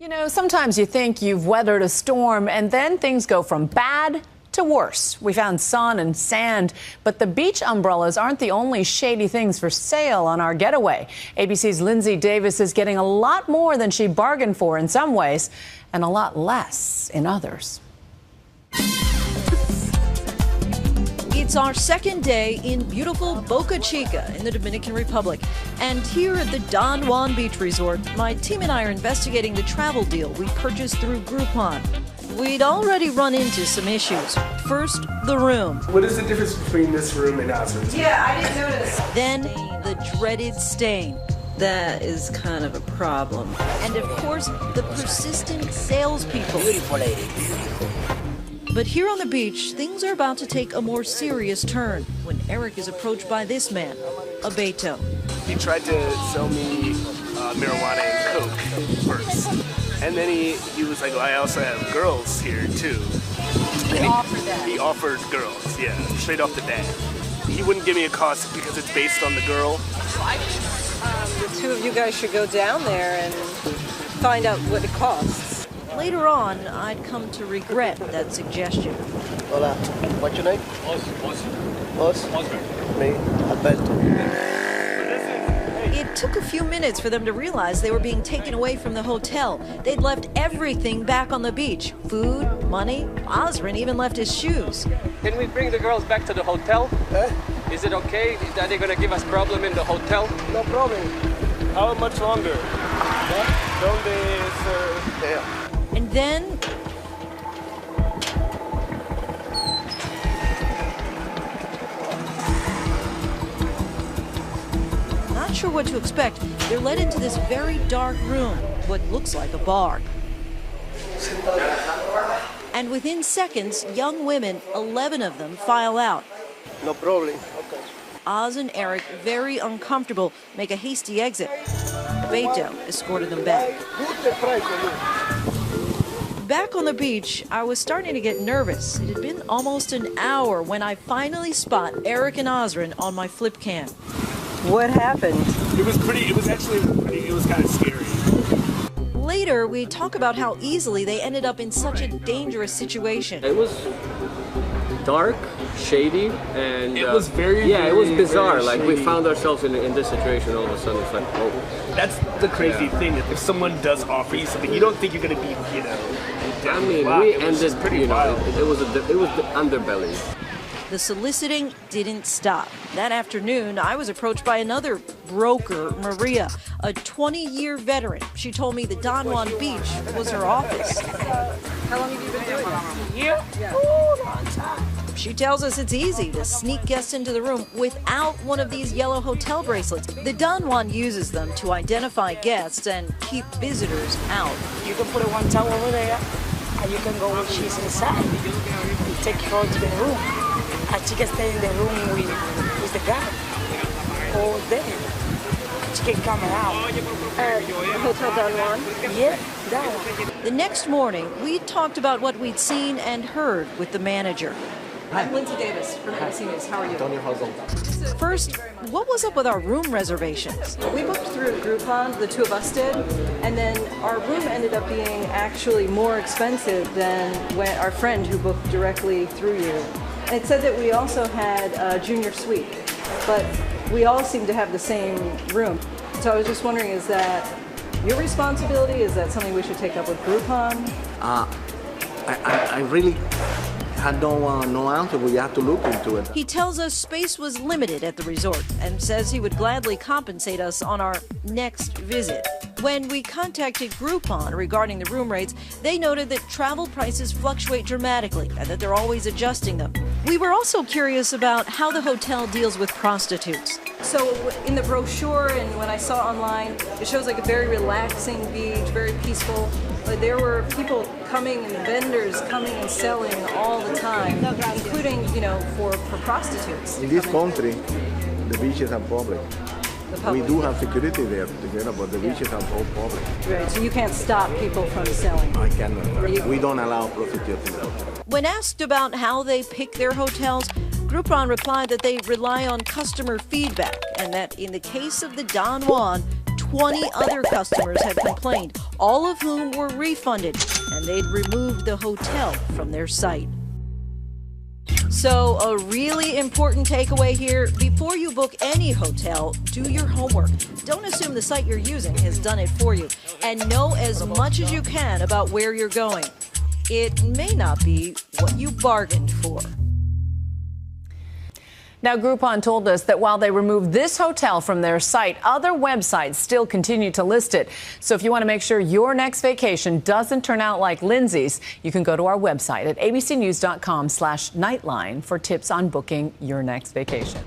You know, sometimes you think you've weathered a storm and then things go from bad to worse. We found sun and sand, but the beach umbrellas aren't the only shady things for sale on our getaway. ABC's Lindsay Davis is getting a lot more than she bargained for in some ways and a lot less in others. It's our second day in beautiful Boca Chica in the Dominican Republic. And here at the Don Juan Beach Resort, my team and I are investigating the travel deal we purchased through Groupon. We'd already run into some issues. First, the room. What is the difference between this room and ours? Yeah, I didn't notice. Then, the dreaded stain. That is kind of a problem. And of course, the persistent salespeople. Beautiful lady, beautiful. But here on the beach, things are about to take a more serious turn when Eric is approached by this man, a Beto. He tried to sell me marijuana and coke first. And then he was like, well, I also have girls here too. He offered that? He offered girls, yeah, straight off the bat. He wouldn't give me a cost because it's based on the girl. The two of you guys should go down there and find out what it costs. Later on, I'd come to regret that suggestion. Hola, what's your name? Os. Me, Alberto. It took a few minutes for them to realize they were being taken away from the hotel. They'd left everything back on the beach. Food, money, Osrin even left his shoes. Can we bring the girls back to the hotel? Is it okay? Are they going to give us problem in the hotel? No problem. How much longer? Donde is There. And then not sure what to expect. They're led into this very dark room, what looks like a bar. And within seconds, young women, 11 of them, file out. No problem. Okay. Oz and Eric, very uncomfortable, make a hasty exit. Beto escorted them back. Back on the beach, I was starting to get nervous. It had been almost an hour when I finally spot Eric and Osrin on my flip cam. What happened? It was kind of scary. Later, we talk about how easily they ended up in such a dangerous situation. It was dark, shady, and It was it was bizarre. very Like we shady. found ourselves in this situation all of a sudden. It's like, oh, That's the crazy thing. If someone does offer you something, you don't think you're going to be, I down mean, the block. we It was ended. pretty wild. It was the underbelly. The soliciting didn't stop. That afternoon, I was approached by another broker, Maria, a 20-year veteran. She told me the Don Juan Beach was her office. How long have you been doing this? Yeah. She tells us it's easy to sneak guests into the room without one of these yellow hotel bracelets. The Don Juan uses them to identify guests and keep visitors out. You can put one towel over there, and you can go when she's inside. You take her to the room, and she can stay in the room with the guy all day. She can come out. Hotel Don Juan? Yeah, that one. The next morning, we talked about what we'd seen and heard with the manager. I'm Lindsay Davis from ABC News. How are you? First, what was up with our room reservations? We booked through Groupon, the two of us did, and then our room ended up being actually more expensive than when our friend who booked directly through you. And it said that we also had a junior suite, but we all seem to have the same room. So I was just wondering, is that your responsibility? Is that something we should take up with Groupon? I really had no answer. We have to look into it. He tells us space was limited at the resort and says he would gladly compensate us on our next visit. When we contacted Groupon regarding the room rates, they noted that travel prices fluctuate dramatically and that they're always adjusting them. We were also curious about how the hotel deals with prostitutes. So in the brochure and when I saw online, it shows like a very relaxing beach, very peaceful. But there were people coming and vendors coming and selling all the time, including, for prostitutes. In this country, the beaches are public. We do have security there together, but the beaches are all public. Right, so you can't stop people from selling. I cannot. We don't allow prostitutes in there. When asked about how they pick their hotels, Groupon replied that they rely on customer feedback and that in the case of the Don Juan, 20 other customers had complained, all of whom were refunded, and they'd removed the hotel from their site. So, a really important takeaway here: before you book any hotel, do your homework. Don't assume the site you're using has done it for you, and know as much as you can about where you're going. It may not be what you bargained for. Now, Groupon told us that while they removed this hotel from their site, other websites still continue to list it. So if you want to make sure your next vacation doesn't turn out like Lindsay's, you can go to our website at abcnews.com/nightline for tips on booking your next vacation.